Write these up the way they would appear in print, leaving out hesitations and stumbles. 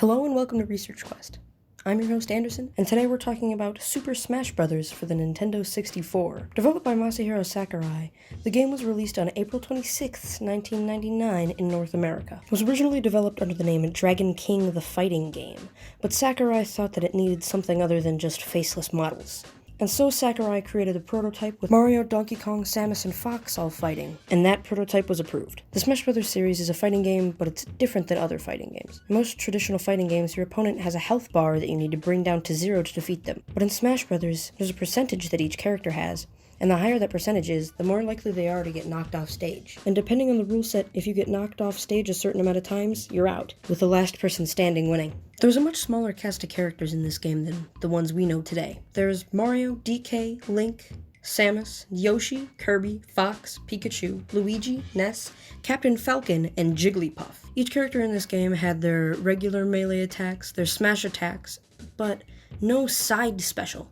Hello and welcome to Researchquest. I'm your host Anderson, and today we're talking about Super Smash Bros. For the Nintendo 64. Developed by Masahiro Sakurai, the game was released on April 26, 1999 in North America. It was originally developed under the name Dragon King the Fighting Game, but Sakurai thought that it needed something other than just faceless models. And so Sakurai created a prototype with Mario, Donkey Kong, Samus, and Fox all fighting, and that prototype was approved. The Smash Bros. Series is a fighting game, but it's different than other fighting games. In most traditional fighting games, your opponent has a health bar that you need to bring down to 0 to defeat them. But in Smash Bros., there's a percentage that each character has, and the higher that percentage is, the more likely they are to get knocked off stage. And depending on the rule set, if you get knocked off stage a certain amount of times, you're out, with the last person standing winning. There's a much smaller cast of characters in this game than the ones we know today. There's Mario, DK, Link, Samus, Yoshi, Kirby, Fox, Pikachu, Luigi, Ness, Captain Falcon, and Jigglypuff. Each character in this game had their regular melee attacks, their smash attacks, but no side special.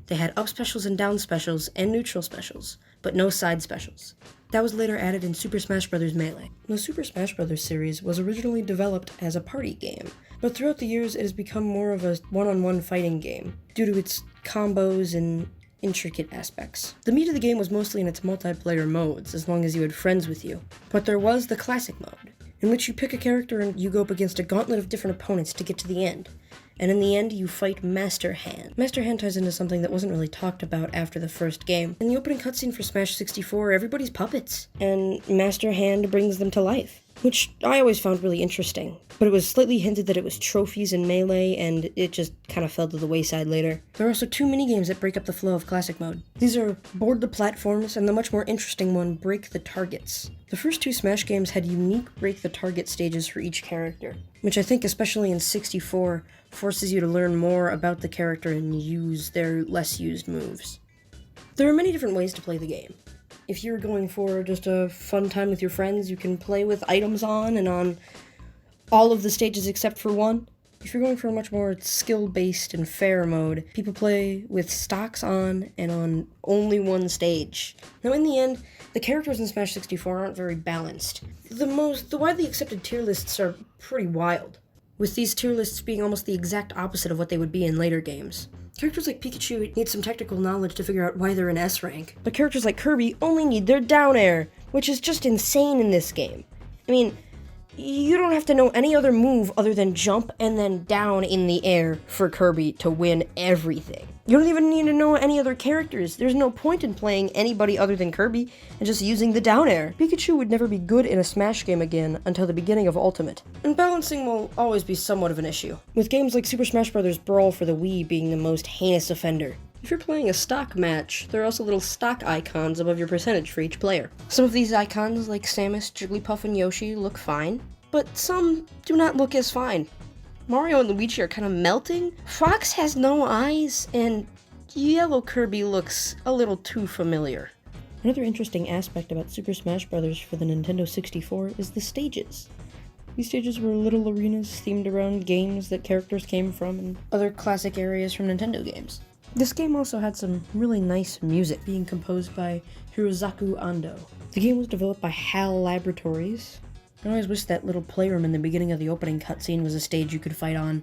They had up specials and down specials and neutral specials, but no side specials. That was later added in Super Smash Bros. Melee. The Super Smash Bros. Series was originally developed as a party game, but throughout the years it has become more of a one-on-one fighting game, due to its combos and intricate aspects. The meat of the game was mostly in its multiplayer modes, as long as you had friends with you. But there was the classic mode, in which you pick a character and you go up against a gauntlet of different opponents to get to the end. And in the end, you fight Master Hand. Master Hand ties into something that wasn't really talked about after the first game. In the opening cutscene for Smash 64, everybody's puppets, and Master Hand brings them to life, which I always found really interesting. But it was slightly hinted that it was trophies in Melee, and it just kind of fell to the wayside later. There are also two minigames that break up the flow of Classic Mode. These are Board the Platforms, and the much more interesting one, Break the Targets. The first two Smash games had unique Break the Target stages for each character, which I think, especially in 64, forces you to learn more about the character and use their less used moves. There are many different ways to play the game. If you're going for just a fun time with your friends, you can play with items on and on all of the stages except for one. If you're going for a much more skill-based and fair mode, people play with stocks on and on only one stage. Now in the end, the characters in Smash 64 aren't very balanced. The widely accepted tier lists are pretty wild, with these tier lists being almost the exact opposite of what they would be in later games. Characters like Pikachu need some technical knowledge to figure out why they're in S rank, but characters like Kirby only need their down air, which is just insane in this game. I mean, you don't have to know any other move other than jump and then down in the air for Kirby to win everything. You don't even need to know any other characters. There's no point in playing anybody other than Kirby and just using the down air. Pikachu would never be good in a Smash game again until the beginning of Ultimate. And balancing will always be somewhat of an issue, with games like Super Smash Bros. Brawl for the Wii being the most heinous offender. If you're playing a stock match, there are also little stock icons above your percentage for each player. Some of these icons, like Samus, Jigglypuff, and Yoshi, look fine, but some do not look as fine. Mario and Luigi are kind of melting. Fox has no eyes, and yellow Kirby looks a little too familiar. Another interesting aspect about Super Smash Bros. For the Nintendo 64 is the stages. These stages were little arenas themed around games that characters came from and other classic areas from Nintendo games. This game also had some really nice music, being composed by Hirozaku Ando. The game was developed by HAL Laboratories. I always wish that little playroom in the beginning of the opening cutscene was a stage you could fight on,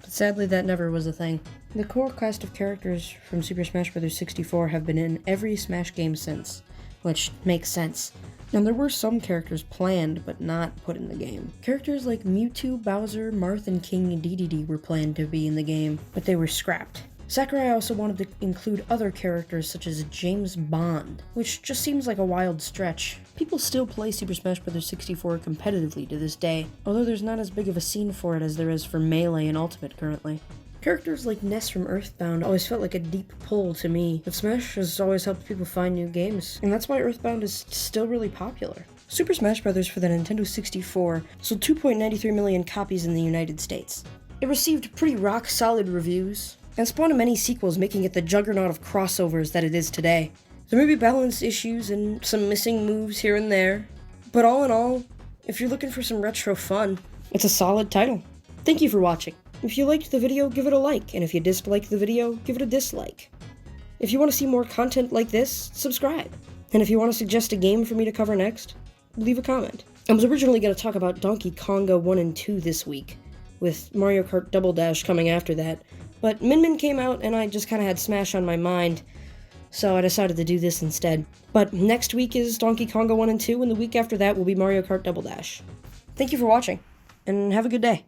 but sadly that never was a thing. The core cast of characters from Super Smash Bros. 64 have been in every Smash game since, which makes sense. And there were some characters planned, but not put in the game. Characters like Mewtwo, Bowser, Marth, and King Dedede were planned to be in the game, but they were scrapped. Sakurai also wanted to include other characters such as James Bond, which just seems like a wild stretch. People still play Super Smash Bros. 64 competitively to this day, although there's not as big of a scene for it as there is for Melee and Ultimate currently. Characters like Ness from Earthbound always felt like a deep pull to me, but Smash has always helped people find new games, and that's why Earthbound is still really popular. Super Smash Bros. For the Nintendo 64 sold 2.93 million copies in the United States. It received pretty rock-solid reviews, and spawned many sequels, making it the juggernaut of crossovers that it is today. There may be balance issues and some missing moves here and there, but all in all, if you're looking for some retro fun, it's a solid title. Thank you for watching. If you liked the video, give it a like, and if you disliked the video, give it a dislike. If you want to see more content like this, subscribe. And if you want to suggest a game for me to cover next, leave a comment. I was originally going to talk about Donkey Konga 1 and 2 this week, with Mario Kart Double Dash coming after that. But Min Min came out and I just kind of had Smash on my mind, so I decided to do this instead. But next week is Donkey Konga 1 and 2, and the week after that will be Mario Kart Double Dash. Thank you for watching, and have a good day.